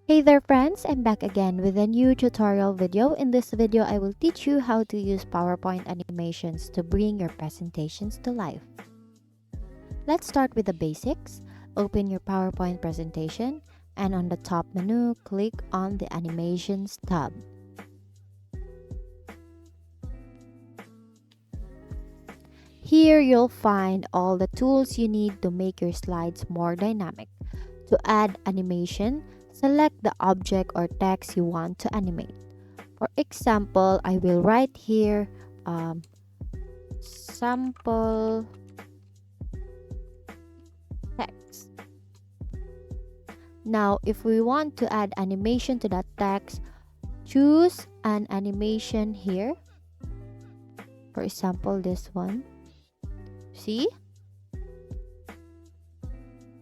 Hey there friends, I'm back again with a new tutorial video. In this video, I will teach you how to use PowerPoint animations to bring your presentations to life. Let's start with the basics. Open your PowerPoint presentation and on the top menu, click on the Animations tab. Here you'll find all the tools you need to make your slides more dynamic. To add animation, select the object or text you want to animate. For example, I will write here sample text. Now, if we want to add animation to that text, choose an animation here. For example, this one. See?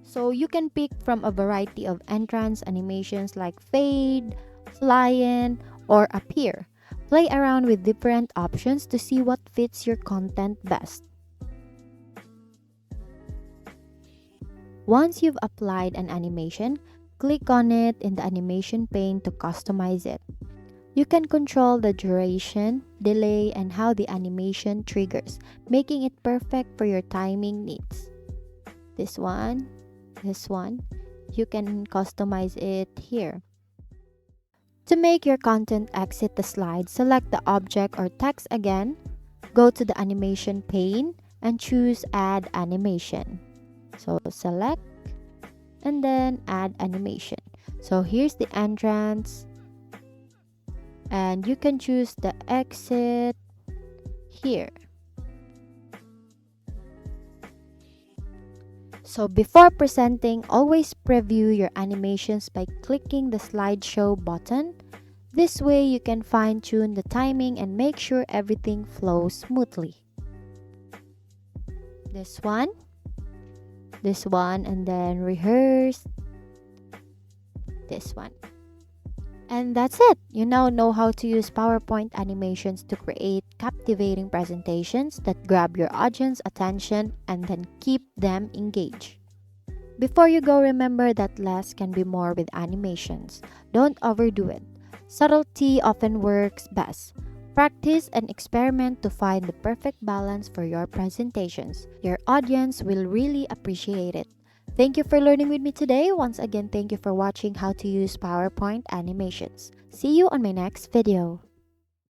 So you can pick from a variety of entrance animations like fade, fly in, or appear. Play around with different options to see what fits your content best. Once you've applied an animation, click on it in the animation pane to customize it. You can control the duration, delay, and how the animation triggers, making it perfect for your timing needs. This one, you can customize it here. To make your content exit the slide, select the object or text again, go to the animation pane, and choose Add Animation. So select, and then Add Animation. So here's the entrance, and you can choose the exit here. So before presenting, always preview your animations by clicking the slideshow button. This way you can fine-tune the timing and make sure everything flows smoothly. This one, and then rehearse this one. And that's it. You now know how to use PowerPoint animations to create captivating presentations that grab your audience attention and then keep them engaged. Before you go, remember that less can be more with animations. Don't overdo it. Subtlety often works best. Practice and experiment to find the perfect balance for your presentations. Your audience will really appreciate it. Thank you for learning with me today. Once again, thank you for watching how to use PowerPoint animations. See you on my next video.